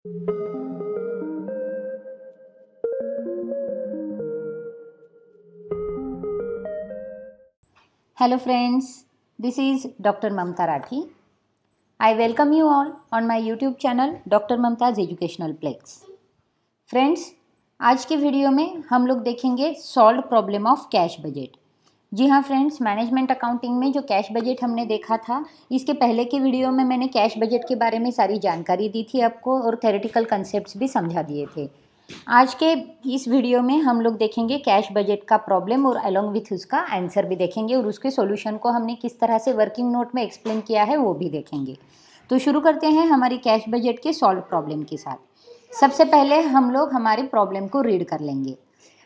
Hello friends, this is Dr. Mamta Rathi. I welcome you all on my YouTube channel Dr. Mamta's Educational Plex. Friends, आज के video में हम लोग देखेंगे solve problem of cash budget. जी हाँ friends, management accounting में जो कैश बजट हमने देखा था, इसके पहले के वीडियो में मैंने कैश बजट के बारे में सारी जानकारी दी थी आपको और थ्योरेटिकल कंसेप्ट्स भी समझा दिए थे। आज के इस वीडियो में हम लोग देखेंगे कैश बजट का प्रॉब्लम और अलोंग विथ उसका आंसर भी देखेंगे और उसके सॉल्यूशन को हमने किस तरह से वर्किंग नोट में एक्सप्लेन किया है वो भी देखेंगे। तो शुरू करते हैं हमारी कैश बजट के सॉल्व प्रॉब्लम के साथ। सबसे पहले हम लोग हमारे प्रॉब्लम को रीड कर लेंगे।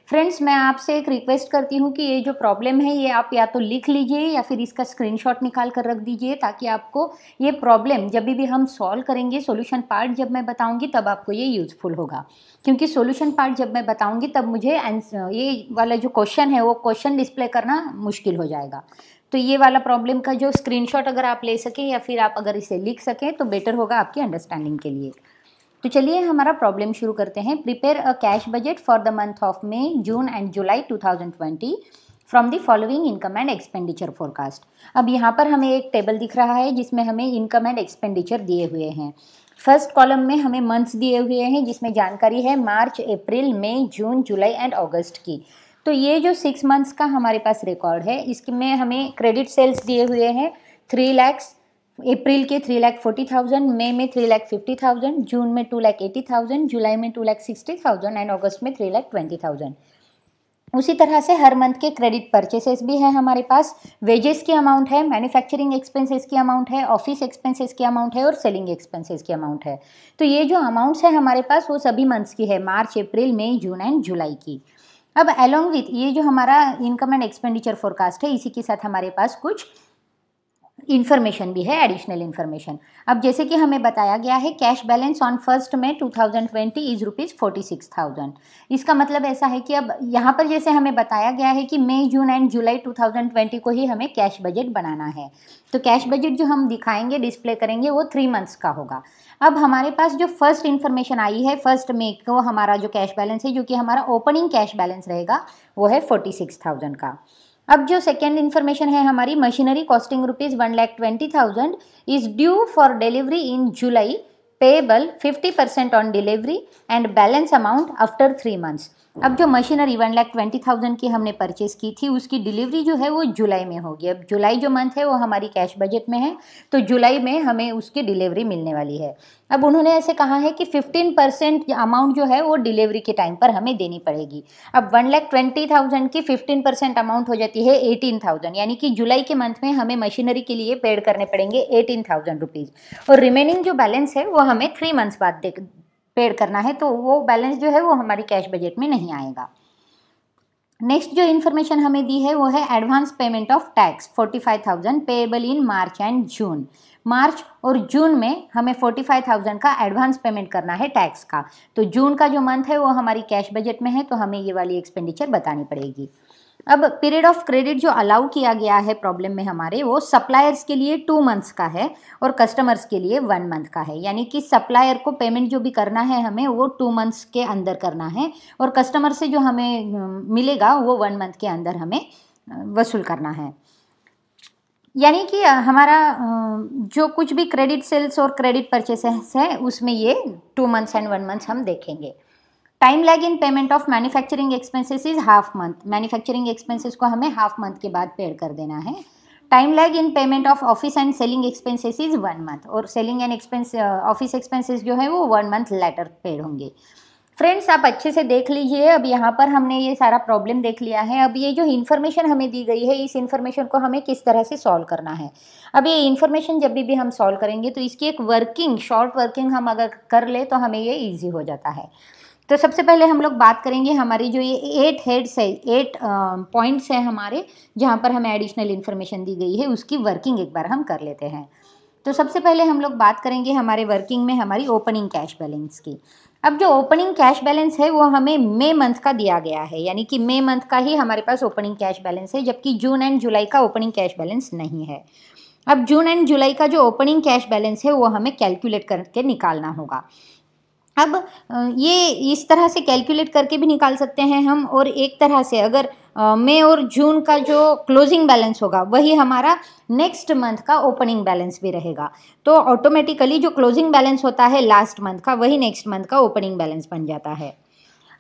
फ्रेंड्स, मैं आपसे एक रिक्वेस्ट करती हूँ कि ये जो प्रॉब्लम है ये आप या तो लिख लीजिए या फिर इसका स्क्रीनशॉट निकाल कर रख दीजिए, ताकि आपको ये प्रॉब्लम जब भी हम सॉल्व करेंगे, सॉल्यूशन पार्ट जब मैं बताऊँगी तब आपको ये यूज़फुल होगा। क्योंकि सॉल्यूशन पार्ट जब मैं बताऊँगी तब मुझे ये वाला जो क्वेश्चन है वो क्वेश्चन डिस्प्ले करना मुश्किल हो जाएगा। तो ये वाला प्रॉब्लम का जो स्क्रीनशॉट अगर आप ले सकें या फिर आप अगर इसे लिख सकें तो बेटर होगा आपकी अंडरस्टैंडिंग के लिए। तो चलिए हमारा प्रॉब्लम शुरू करते हैं। Prepare a cash budget for the month of May, June and July 2020 from the following income and expenditure forecast. अब यहाँ पर हमें एक टेबल दिख रहा है जिसमें हमें इनकम एंड एक्सपेंडिचर दिए हुए हैं। फर्स्ट कॉलम में हमें मंथ्स दिए हुए हैं जिसमें जानकारी है मार्च, अप्रैल, मई, जून, जुलाई एंड अगस्त की। तो ये जो 6 मंथ्स का हमारे पास रिकॉर्ड है, इसमें हमें क्रेडिट सेल्स दिए हुए हैं 3 लाख। अप्रैल के 3,40,000, मई में 3,50,000, जून में 2,80,000, जुलाई में 2,60,000 एंड अगस्त में 3,20,000। उसी तरह से हर मंथ के क्रेडिट परचेसेस भी है हमारे पास। वेजेस की अमाउंट है, मैन्युफैक्चरिंग एक्सपेंसेस की अमाउंट है, ऑफिस एक्सपेंसेस की अमाउंट है और सेलिंग एक्सपेंसेस की अमाउंट है। तो ये जो अमाउंट्स है हमारे पास वो सभी मंथ्स की है, मार्च, अप्रैल, मई, जून एंड जुलाई की। अब अलोंग विथ ये जो हमारा इनकम एंड एक्सपेंडिचर फोरकास्ट है, इसी के साथ हमारे पास कुछ इन्फॉर्मेशन भी है, एडिशनल इन्फॉर्मेशन। अब जैसे कि हमें बताया गया है cash balance on 1 May 2020 is ₹46,000। इसका मतलब ऐसा है कि अब यहाँ पर जैसे हमें बताया गया है कि मई, जून एंड जुलाई 2020 को ही हमें कैश बजट बनाना है। तो कैश बजट जो हम दिखाएंगे, डिस्प्ले करेंगे, वो 3 मंथ्स का होगा। अब हमारे पास जो फर्स्ट इन्फॉर्मेशन आई है 1 मई को, हमारा जो कैश बैलेंस है, जो कि हमारा ओपनिंग कैश बैलेंस रहेगा, वो है 46,000 का। अब जो सेकेंड इन्फॉर्मेशन है हमारी, machinery costing ₹1,20,000 is due for delivery in July, payable 50% on delivery and balance amount after 3 months. अब जो मशीनरी 1,20,000 की हमने परचेस की थी, उसकी डिलीवरी जो है वो जुलाई में होगी। अब जुलाई जो मंथ है वो हमारी कैश बजट में है, तो जुलाई में हमें उसकी डिलीवरी मिलने वाली है। अब उन्होंने ऐसे कहा है कि 15% अमाउंट जो है वो डिलीवरी के टाइम पर हमें देनी पड़ेगी। अब 1,20,000 की 15% अमाउंट हो जाती है 18,000, यानी कि जुलाई के मंथ में हमें मशीनरी के लिए पेड करने पड़ेंगे 18,000 रुपीज़ और रिमेनिंग जो बैलेंस है वो हमें 3 मंथ्स बाद पेड करना है। तो वो बैलेंस जो है वो हमारी कैश बजट में नहीं आएगा। नेक्स्ट जो इन्फॉर्मेशन हमें दी है वो है advance payment of tax 45,000 payable in March and June. March और जून में हमें 45,000 का एडवांस पेमेंट करना है टैक्स का। तो जून का जो मंथ है वो हमारी कैश बजट में है, तो हमें ये वाली एक्सपेंडिचर बतानी पड़ेगी। अब पीरियड ऑफ क्रेडिट जो अलाउ किया गया है प्रॉब्लम में हमारे, वो सप्लायर्स के लिए 2 मंथ्स का है और कस्टमर्स के लिए 1 मंथ का है। यानी कि सप्लायर को पेमेंट जो भी करना है हमें वो 2 मंथ्स के अंदर करना है और कस्टमर से जो हमें मिलेगा वो 1 मंथ के अंदर हमें वसूल करना है। यानी कि हमारा जो कुछ भी क्रेडिट सेल्स और क्रेडिट परचेसेस है उसमें ये 2 मंथ्स एंड 1 मंथ हम देखेंगे। Time lag in payment of manufacturing expenses is half month. Manufacturing expenses को हमें हाफ मंथ के बाद पेड कर देना है। Time lag in payment of office and selling expenses is 1 month और सेलिंग एंड ऑफिस एक्सपेंसेस जो है वो 1 मंथ लेटर पेड होंगे। फ्रेंड्स, आप अच्छे से देख लीजिए। अब यहाँ पर हमने ये सारा प्रॉब्लम देख लिया है। अब ये जो इन्फॉर्मेशन हमें दी गई है, इस इन्फॉर्मेशन को हमें किस तरह से सॉल्व करना है। अब ये इन्फॉर्मेशन जब भी हम सॉल्व करेंगे तो इसकी एक वर्किंग, शॉर्ट वर्किंग हम अगर कर ले तो हमें ये ईजी हो जाता है। तो सबसे पहले हम लोग बात करेंगे हमारी जो ये 8 हेड्स है, 8 पॉइंट्स हैं हमारे, जहाँ पर हमें एडिशनल इन्फॉर्मेशन दी गई है, उसकी वर्किंग एक बार हम कर लेते हैं। तो सबसे पहले हम लोग बात करेंगे हमारे वर्किंग में हमारी ओपनिंग कैश बैलेंस की। अब जो ओपनिंग कैश बैलेंस है वो हमें मई मंथ का दिया गया है, यानी कि मई मंथ का ही हमारे पास ओपनिंग कैश बैलेंस है, जबकि जून एंड जुलाई का ओपनिंग कैश बैलेंस नहीं है। अब जून एंड जुलाई का जो ओपनिंग कैश बैलेंस है वो हमें कैलकुलेट करके निकालना होगा। अब ये इस तरह से कैलकुलेट करके भी निकाल सकते हैं हम, और एक तरह से अगर मई और जून का जो क्लोजिंग बैलेंस होगा वही हमारा नेक्स्ट मंथ का ओपनिंग बैलेंस भी रहेगा, तो ऑटोमेटिकली जो क्लोजिंग बैलेंस होता है लास्ट मंथ का वही नेक्स्ट मंथ का ओपनिंग बैलेंस बन जाता है।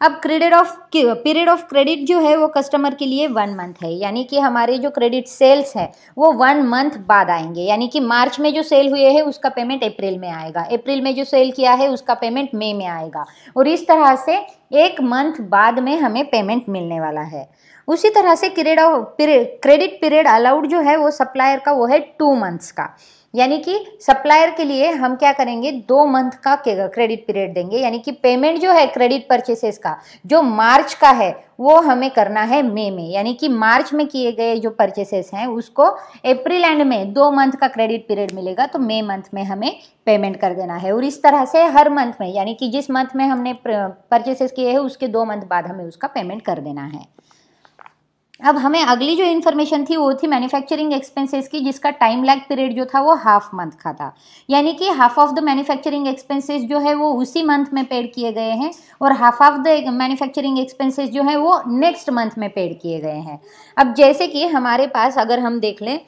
अब पीरियड ऑफ क्रेडिट जो है वो कस्टमर के लिए 1 मंथ है, यानी कि हमारे जो क्रेडिट सेल्स है वो 1 मंथ बाद आएंगे, यानी कि मार्च में जो सेल हुए हैं उसका पेमेंट अप्रैल में आएगा, अप्रैल में जो सेल किया है उसका पेमेंट मई में आएगा, और इस तरह से 1 मंथ बाद में हमें पेमेंट मिलने वाला है। उसी तरह से क्रेडिट पीरियड अलाउड जो है वो सप्लायर का वो है 2 मंथ्स का, यानी कि सप्लायर के लिए हम क्या करेंगे 2 मंथ का क्रेडिट पीरियड देंगे, यानी कि पेमेंट जो है क्रेडिट परचेसेस का जो मार्च का है वो हमें करना है मई में, यानी कि मार्च में किए गए जो परचेसेस हैं उसको अप्रैल एंड में 2 मंथ का क्रेडिट पीरियड मिलेगा, तो मई मंथ में हमें पेमेंट कर देना है। और इस तरह से हर मंथ में, यानी कि जिस मंथ में हमने परचेसेस किए हैं उसके 2 मंथ बाद हमें उसका पेमेंट कर देना है। अब हमें अगली जो इन्फॉर्मेशन थी वो थी मैन्युफैक्चरिंग एक्सपेंसेस की, जिसका टाइम लैग पीरियड जो था वो हाफ मंथ का था, यानी कि half of the manufacturing expenses जो है वो उसी मंथ में पेड किए गए हैं, और half of the manufacturing expenses जो है वो नेक्स्ट मंथ में पेड किए गए हैं। अब जैसे कि हमारे पास अगर हम देख लें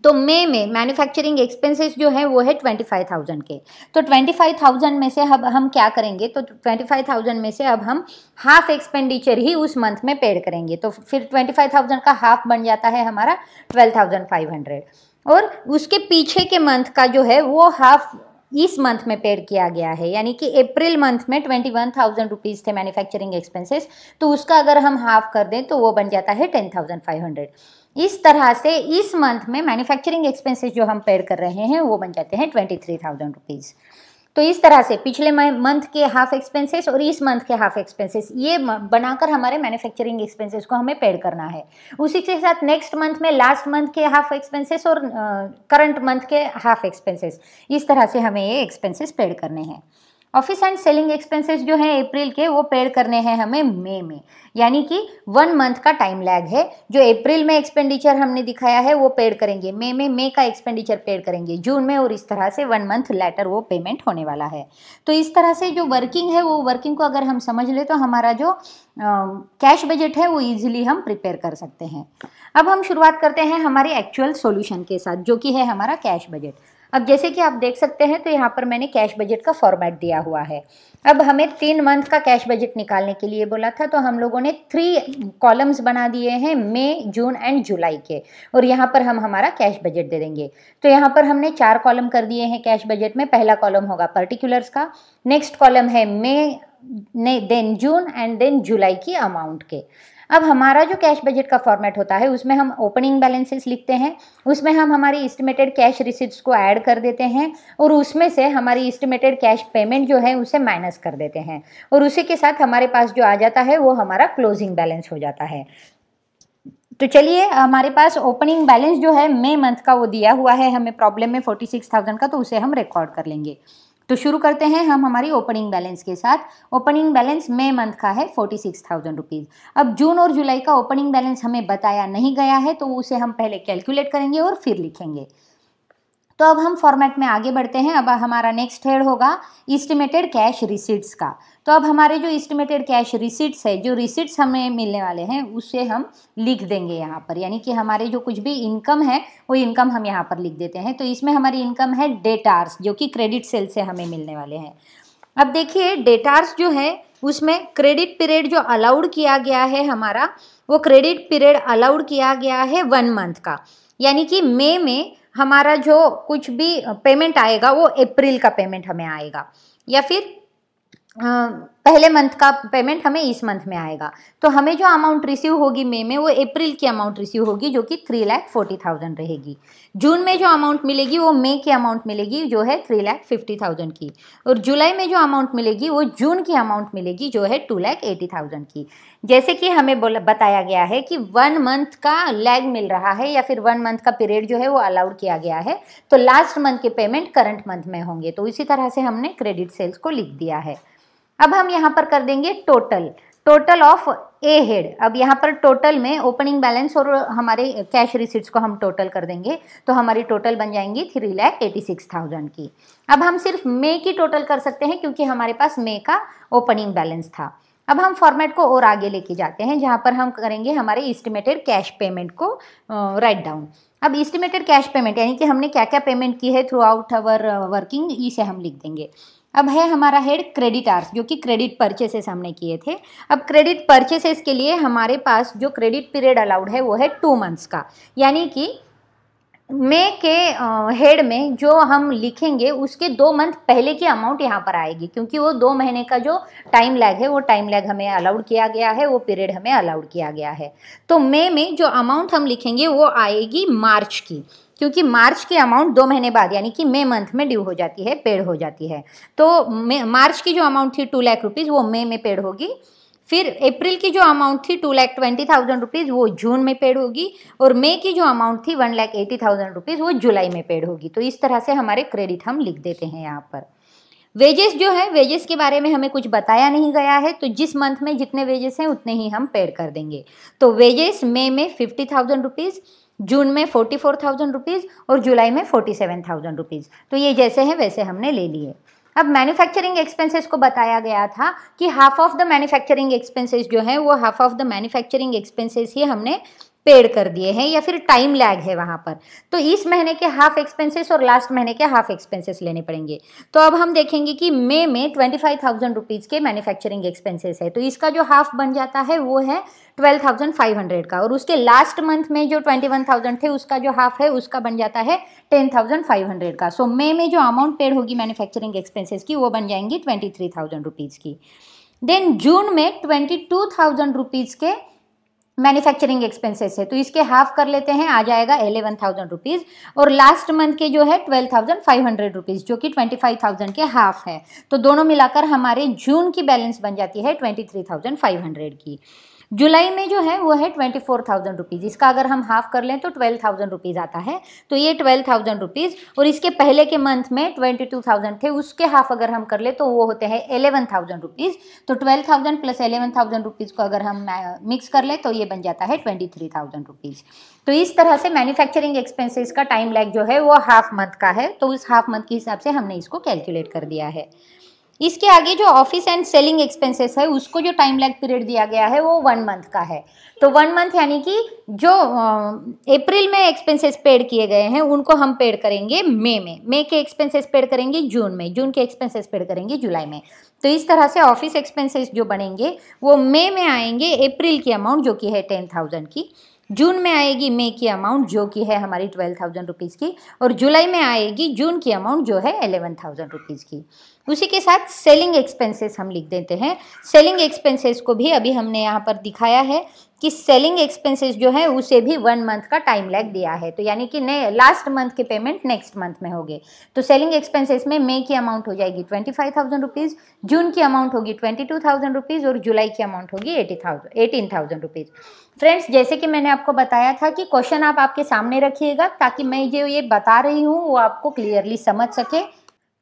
तो मई में मैन्युफैक्चरिंग एक्सपेंसेस जो है वो है 25,000 के, तो 25,000 में से अब हम क्या करेंगे, तो 25,000 में से अब हम हाफ एक्सपेंडिचर ही उस मंथ में पेड करेंगे, तो फिर 25,000 का हाफ बन जाता है हमारा 12,500, और उसके पीछे के मंथ का जो है वो हाफ इस मंथ में पेड किया गया है, यानी कि अप्रैल मंथ में 21,000 रुपीज़ थे मैन्युफैक्चरिंग एक्सपेंसेस, तो उसका अगर हम हाफ कर दें तो वो बन जाता है 10,500। इस तरह से इस मंथ में मैन्युफैक्चरिंग एक्सपेंसेस जो हम पेड कर रहे हैं वो बन जाते हैं 23,000 रुपीज़। तो इस तरह से पिछले मंथ के हाफ एक्सपेंसेस और इस मंथ के हाफ एक्सपेंसेस ये बनाकर हमारे मैन्युफैक्चरिंग एक्सपेंसेस को हमें पेड करना है। उसी के साथ नेक्स्ट मंथ में लास्ट मंथ के हाफ एक्सपेंसेस और करंट मंथ के हाफ एक्सपेंसेस, इस तरह से हमें ये एक्सपेंसेस पेड करने हैं। ऑफिस एंड सेलिंग एक्सपेंसेस जो हैं अप्रैल के वो पेड करने हैं हमें मई में, यानी कि 1 मंथ का टाइम लैग है, जो अप्रैल में एक्सपेंडिचर हमने दिखाया है वो पेड करेंगे मई में, मई का एक्सपेंडिचर पेड करेंगे जून में, और इस तरह से 1 मंथ लेटर वो पेमेंट होने वाला है। तो इस तरह से जो वर्किंग है वो वर्किंग को अगर हम समझ ले तो हमारा जो कैश बजट है वो ईजिली हम प्रिपेयर कर सकते हैं। अब हम शुरुआत करते हैं हमारे एक्चुअल सॉल्यूशन के साथ, जो कि है हमारा कैश बजट। अब जैसे कि आप देख सकते हैं तो यहाँ पर मैंने कैश बजट का फॉर्मेट दिया हुआ है। अब हमें 3 मंथ का कैश बजट निकालने के लिए बोला था, तो हम लोगों ने 3 कॉलम्स बना दिए हैं मई, जून एंड जुलाई के, और यहाँ पर हम हमारा कैश बजट दे देंगे। तो यहाँ पर हमने 4 कॉलम कर दिए हैं कैश बजट में। पहला कॉलम होगा पर्टिकुलर्स का, नेक्स्ट कॉलम है मई, देन जून एंड देन जुलाई की अमाउंट के। अब हमारा जो कैश बजट का फॉर्मेट होता है उसमें हम ओपनिंग बैलेंसेस लिखते हैं, उसमें हम हमारी एस्टिमेटेड कैश रिसीट्स को ऐड कर देते हैं, और उसमें से हमारी एस्टिमेटेड कैश पेमेंट जो है उसे माइनस कर देते हैं, और उसी के साथ हमारे पास जो आ जाता है वो हमारा क्लोजिंग बैलेंस हो जाता है। तो चलिए, हमारे पास ओपनिंग बैलेंस जो है मई मंथ का वो दिया हुआ है हमें प्रॉब्लम में 46,000 का, तो उसे हम रिकॉर्ड कर लेंगे। तो शुरू करते हैं हम हमारी ओपनिंग बैलेंस के साथ। ओपनिंग बैलेंस मई मंथ का है 46,000 रुपीज़। अब जून और जुलाई का ओपनिंग बैलेंस हमें बताया नहीं गया है, तो उसे हम पहले कैलकुलेट करेंगे और फिर लिखेंगे। तो अब हम फॉर्मेट में आगे बढ़ते हैं। अब हमारा नेक्स्ट हेड होगा एस्टिमेटेड कैश रिसीट्स का। तो अब हमारे जो एस्टिमेटेड कैश रिसीट्स है, जो रिसीट्स हमें मिलने वाले हैं उसे हम लिख देंगे यहाँ पर, यानी कि हमारे जो कुछ भी इनकम है वो इनकम हम यहाँ पर लिख देते हैं। तो इसमें हमारी इनकम है डेटार्स, जो कि क्रेडिट सेल से हमें मिलने वाले हैं। अब देखिए, डेटार्स जो है उसमें क्रेडिट पीरियड जो अलाउड किया गया है हमारा, वो क्रेडिट पीरियड अलाउड किया गया है 1 मंथ का, यानी कि मई में हमारा जो कुछ भी पेमेंट आएगा वो अप्रैल का पेमेंट हमें आएगा, या फिर पहले मंथ का पेमेंट हमें इस मंथ में आएगा। तो हमें जो अमाउंट रिसीव होगी मई में वो अप्रैल की अमाउंट रिसीव होगी, जो कि 3,40,000 रहेगी। जून में जो अमाउंट मिलेगी वो मई की अमाउंट मिलेगी, जो है 3,50,000 की, और जुलाई में जो अमाउंट मिलेगी वो जून की अमाउंट मिलेगी, जो है 2,80,000 की। जैसे कि हमें बताया गया है कि 1 मंथ का लैग मिल रहा है, या फिर 1 मंथ का पीरियड जो है वो अलाउड किया गया है, तो लास्ट मंथ के पेमेंट करंट मंथ में होंगे। तो इसी तरह से हमने क्रेडिट सेल्स को लिख दिया है। अब हम यहाँ पर कर देंगे total. Total of A head. अब यहाँ पर टोटल में ओपनिंग बैलेंस और हमारे कैश रिसीट्स को हम टोटल कर देंगे तो हमारी टोटल बन जाएंगी 3,86,000 की। अब हम सिर्फ मई की टोटल कर सकते हैं क्योंकि हमारे पास मई का ओपनिंग बैलेंस था। अब हम फॉर्मेट को और आगे लेके जाते हैं जहाँ पर हम करेंगे हमारे इस्टीमेटेड कैश पेमेंट को राइट डाउन। अब इस्टीमेटेड कैश पेमेंट यानी कि हमने क्या क्या पेमेंट की है थ्रू आउट अवर वर्किंग, इसे हम लिख देंगे। अब है हमारा हेड क्रेडिटार्स जो कि क्रेडिट परचेसेस हमने किए थे। अब क्रेडिट परचेसेस के लिए हमारे पास जो क्रेडिट पीरियड अलाउड है वो है 2 मंथ्स का, यानी कि मई के हेड में जो हम लिखेंगे उसके 2 मंथ पहले की अमाउंट यहाँ पर आएगी क्योंकि वो 2 महीने का जो टाइम लैग है वो टाइम लैग हमें अलाउड किया गया है, वो पीरियड हमें अलाउड किया गया है। तो मई में जो अमाउंट हम लिखेंगे वो आएगी मार्च की, क्योंकि मार्च की अमाउंट 2 महीने बाद यानी कि मई मंथ में ड्यू हो जाती है, पेड हो जाती है। तो मार्च की जो अमाउंट थी 2 लाख रुपीज़ वो मई में पेड होगी। फिर अप्रैल की जो अमाउंट थी 2,20,000 रुपीज़ वो जून में पेड होगी और मई की जो अमाउंट थी 1,80,000 रुपीज़ वो जुलाई में पेड होगी। तो इस तरह से हमारे क्रेडिट हम लिख देते हैं यहाँ पर। वेजेस जो है, वेजेस के बारे में हमें कुछ बताया नहीं गया है, तो जिस मंथ में जितने वेजेस हैं उतने ही हम पेड कर देंगे। तो वेजेस मई में 50,000 रुपीज़, जून में 44,000 रुपीज़ और जुलाई में 47,000 रुपीज़। तो ये जैसे हैं वैसे हमने ले लिए। अब मैन्युफैक्चरिंग एक्सपेंसेस को बताया गया था कि half of the manufacturing expenses जो है वो half of the manufacturing expenses ही हमने पेड कर दिए हैं या फिर टाइम लैग है वहाँ पर। तो इस महीने के हाफ एक्सपेंसेस और लास्ट महीने के हाफ एक्सपेंसेस लेने पड़ेंगे। तो अब हम देखेंगे कि मई में 25,000 रुपीज़ के मैन्युफैक्चरिंग एक्सपेंसेस है, तो इसका जो हाफ बन जाता है वो है 12,500 का, और उसके लास्ट मंथ में जो 21,000 थे उसका जो हाफ है उसका बन जाता है 10,500 का। सो मई में जो अमाउंट पेड होगी मैन्युफैक्चरिंग एक्सपेंसेस की वो बन जाएंगी 23,000 रुपीज़ की। देन जून में 22,000 रुपीज़ के मैन्युफैक्चरिंग एक्सपेंसेस है, तो इसके हाफ कर लेते हैं, आ जाएगा 11,000 रुपीज़। और लास्ट मंथ के जो है 12,500 रुपीज़ जो कि 25,000 के हाफ है। तो दोनों मिलाकर हमारे जून की बैलेंस बन जाती है 23,500 की। जुलाई में जो है वो है 24,000 रुपीज़, इसका अगर हम हाफ कर लें तो 12,000 रुपीज़ आता है। तो ये 12,000 रुपीज़ और इसके पहले के मंथ में 22,000 थे, उसके हाफ अगर हम कर ले तो वो होते हैं 11,000 रुपीज़। तो 12,000 प्लस 11,000 रुपीज़ को अगर हम मिक्स कर ले तो ये बन जाता है 23,000 रुपीज़। तो इस तरह से मैन्युफैक्चरिंग एक्सपेंसेस का टाइम लैग जो है वो हाफ मंथ का है, तो उस हाफ मंथ के हिसाब से हमने इसको कैलकुलेट कर दिया है। इसके आगे जो ऑफिस एंड सेलिंग एक्सपेंसेस है उसको जो टाइम लैग पीरियड दिया गया है वो 1 मंथ का है। तो 1 मंथ यानी कि जो अप्रैल में एक्सपेंसेस पेड किए गए हैं उनको हम पेड करेंगे मई में, मई के एक्सपेंसेस पेड करेंगे जून में, जून के एक्सपेंसेस पेड करेंगे जुलाई में। तो इस तरह से ऑफिस एक्सपेंसेस जो बनेंगे वो मई में आएंगे अप्रैल की अमाउंट जो कि है 10,000 की, जून में आएगी मई की अमाउंट जो कि है हमारी 12,000 रुपीज़ की, और जुलाई में आएगी जून की अमाउंट जो है 11,000 रुपीज़ की। उसी के साथ सेलिंग एक्सपेंसेस हम लिख देते हैं। सेलिंग एक्सपेंसेस को भी अभी हमने यहाँ पर दिखाया है कि सेलिंग एक्सपेंसेस जो है उसे भी 1 मंथ का टाइम लैग दिया है, तो यानी कि लास्ट मंथ के पेमेंट नेक्स्ट मंथ में होंगे। तो सेलिंग एक्सपेंसेस में मई की अमाउंट हो जाएगी 25,000 रुपीज़, जून की अमाउंट होगी 22,000 रुपीज़ और जुलाई की अमाउंट होगी 18,000 रुपीज़। फ्रेंड्स, जैसे कि मैंने आपको बताया था कि क्वेश्चन आप आपके सामने रखिएगा ताकि मैं जो ये बता रही हूँ वो आपको क्लियरली समझ सके,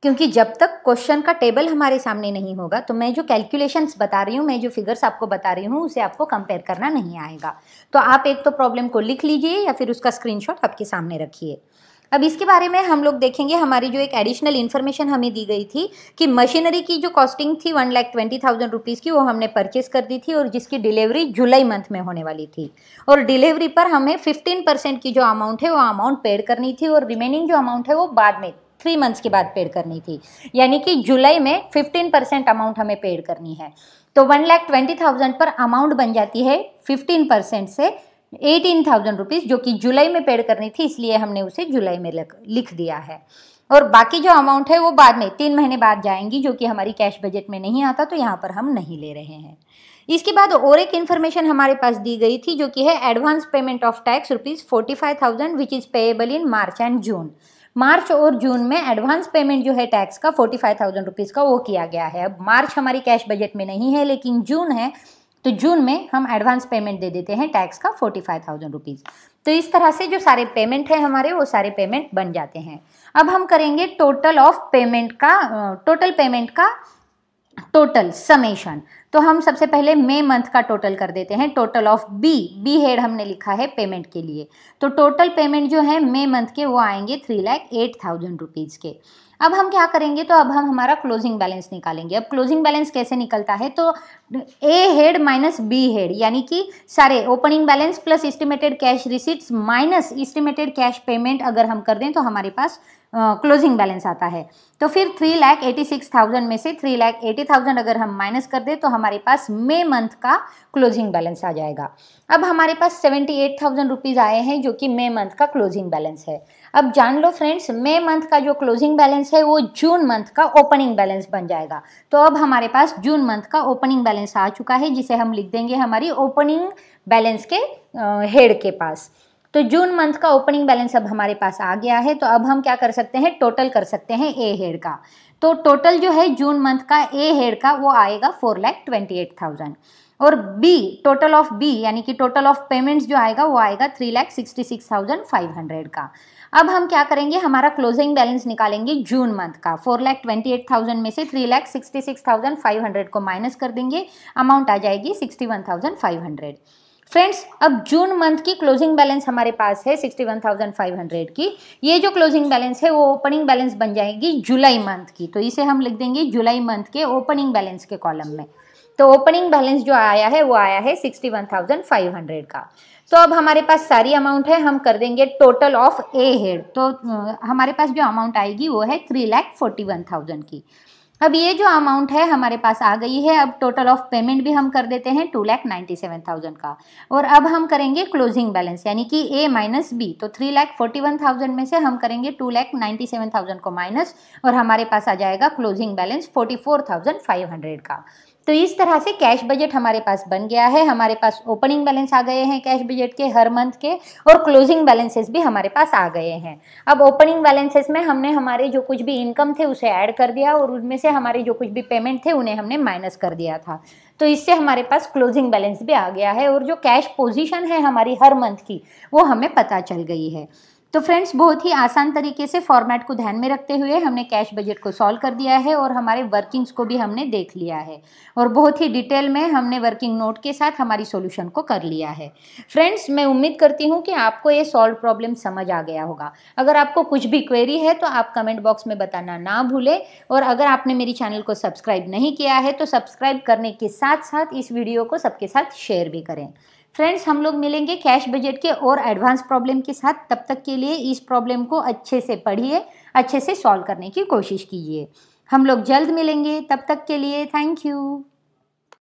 क्योंकि जब तक क्वेश्चन का टेबल हमारे सामने नहीं होगा तो मैं जो कैलकुलेशंस बता रही हूँ, मैं जो फिगर्स आपको बता रही हूँ उसे आपको कंपेयर करना नहीं आएगा। तो आप एक तो प्रॉब्लम को लिख लीजिए या फिर उसका स्क्रीनशॉट आपके सामने रखिए। अब इसके बारे में हम लोग देखेंगे, हमारी जो एक एडिशनल इन्फॉर्मेशन हमें दी गई थी कि मशीनरी की जो कॉस्टिंग थी 1,20,000 रुपीज़ की वो हमने परचेस कर दी थी और जिसकी डिलीवरी जुलाई मंथ में होने वाली थी, और डिलीवरी पर हमें 15% की जो अमाउंट है वो अमाउंट पेड करनी थी और रिमेनिंग जो अमाउंट है वो बाद में 3 मंथ्स के बाद पेड करनी थी, यानी कि जुलाई में 15% अमाउंट हमें पेड करनी है। तो 1,20,000 पर अमाउंट बन जाती है 15% से 18,000 रुपीज़ जो कि जुलाई में पेड करनी थी, इसलिए हमने उसे जुलाई में लिख दिया है। और बाकी जो अमाउंट है वो बाद में 3 महीने बाद जाएंगी जो कि हमारी कैश बजट में नहीं आता, तो यहाँ पर हम नहीं ले रहे हैं। इसके बाद और एक इन्फॉर्मेशन हमारे पास दी गई थी जो कि है advance payment of tax ₹45,000 which is payable in March and June. March और जून में एडवांस पेमेंट जो है टैक्स का 45,000 रुपीज़ का वो किया गया है। अब मार्च हमारी कैश बजट में नहीं है लेकिन जून है, तो जून में हम एडवांस पेमेंट दे देते हैं टैक्स का 45,000 रुपीज़। तो इस तरह से जो सारे पेमेंट है हमारे वो सारे पेमेंट बन जाते हैं। अब हम करेंगे टोटल टोटल समेशन। तो हम सबसे पहले मई मंथ का टोटल कर देते हैं। टोटल ऑफ बी हेड हमने लिखा है पेमेंट के लिए। तो टोटल पेमेंट जो है मई मंथ के वो आएंगे 3,08,000 रुपीज़ के। अब हम क्या करेंगे, तो अब हम हमारा क्लोजिंग बैलेंस निकालेंगे। अब क्लोजिंग बैलेंस कैसे निकलता है, तो ए हेड माइनस बी हेड, यानी कि सारे opening balance plus estimated cash receipts minus estimated cash payment अगर हम कर दें तो हमारे पास क्लोजिंग बैलेंस आता है। तो फिर 3,86,000 में से 3,80,000 अगर हम माइनस कर दें तो हमारे पास मई मंथ का क्लोजिंग बैलेंस आ जाएगा। अब हमारे पास 78,000 रुपीज़ आए हैं जो कि मई मंथ का क्लोजिंग बैलेंस है। अब जान लो फ्रेंड्स, मई मंथ का जो क्लोजिंग बैलेंस है वो जून मंथ का ओपनिंग बैलेंस बन जाएगा। तो अब हमारे पास जून मंथ का ओपनिंग बैलेंस आ चुका है, जिसे हम लिख देंगे हमारी ओपनिंग बैलेंस के हेड के पास। तो जून मंथ का ओपनिंग बैलेंस अब हमारे पास आ गया है। तो अब हम क्या कर सकते हैं, टोटल कर सकते हैं ए हेड का। तो टोटल जो है जून मंथ का ए हेड का वो आएगा 4,28,000 और बी टोटल ऑफ बी यानी कि टोटल ऑफ पेमेंट्स जो आएगा वो आएगा 3,66,500 का। अब हम क्या करेंगे, हमारा क्लोजिंग बैलेंस निकालेंगे जून मंथ का। 4,28,000 में से 3,66,500 को माइनस कर देंगे, अमाउंट आ जाएगी 61,500। फ्रेंड्स, अब जून मंथ की क्लोजिंग बैलेंस हमारे पास है 61,500 की। ये जो क्लोजिंग बैलेंस है वो ओपनिंग बैलेंस बन जाएगी जुलाई मंथ की। तो इसे हम लिख देंगे जुलाई मंथ के ओपनिंग बैलेंस के कॉलम में। तो ओपनिंग बैलेंस जो आया है वो आया है 61,500 का। तो अब हमारे पास सारी अमाउंट है, हम कर देंगे टोटल ऑफ ए हेड। तो हमारे पास जो अमाउंट आएगी वो है 3,41,000 की। अब ये जो अमाउंट है हमारे पास आ गई है। अब टोटल ऑफ पेमेंट भी हम कर देते हैं 2,97,000 का। और अब हम करेंगे क्लोजिंग बैलेंस यानी कि ए माइनस बी। तो 3,41,000 में से हम करेंगे 2,97,000 को माइनस और हमारे पास आ जाएगा क्लोजिंग बैलेंस 44,500 का। तो इस तरह से कैश बजट हमारे पास बन गया है। हमारे पास ओपनिंग बैलेंस आ गए हैं कैश बजट के हर मंथ के, और क्लोजिंग बैलेंसेस भी हमारे पास आ गए हैं। अब ओपनिंग बैलेंसेस में हमने हमारे जो कुछ भी इनकम थे उसे ऐड कर दिया और उनमें से हमारे जो कुछ भी पेमेंट थे उन्हें हमने माइनस कर दिया था। तो इससे हमारे पास क्लोजिंग बैलेंस भी आ गया है और जो कैश पोजीशन है हमारी हर मंथ की वो हमें पता चल गई है। तो फ्रेंड्स, बहुत ही आसान तरीके से फॉर्मेट को ध्यान में रखते हुए हमने कैश बजट को सॉल्व कर दिया है और हमारे वर्किंग्स को भी हमने देख लिया है और बहुत ही डिटेल में हमने वर्किंग नोट के साथ हमारी सॉल्यूशन को कर लिया है। फ्रेंड्स, मैं उम्मीद करती हूँ कि आपको ये सॉल्व प्रॉब्लम समझ आ गया होगा। अगर आपको कुछ भी क्वेरी है तो आप कमेंट बॉक्स में बताना ना भूलें और अगर आपने मेरी चैनल को सब्सक्राइब नहीं किया है तो सब्सक्राइब करने के साथ साथ इस वीडियो को सबके साथ शेयर भी करें। फ्रेंड्स, हम लोग मिलेंगे कैश बजट के और एडवांस प्रॉब्लम के साथ। तब तक के लिए इस प्रॉब्लम को अच्छे से पढ़िए, अच्छे से सॉल्व करने की कोशिश कीजिए। हम लोग जल्द मिलेंगे, तब तक के लिए थैंक यू।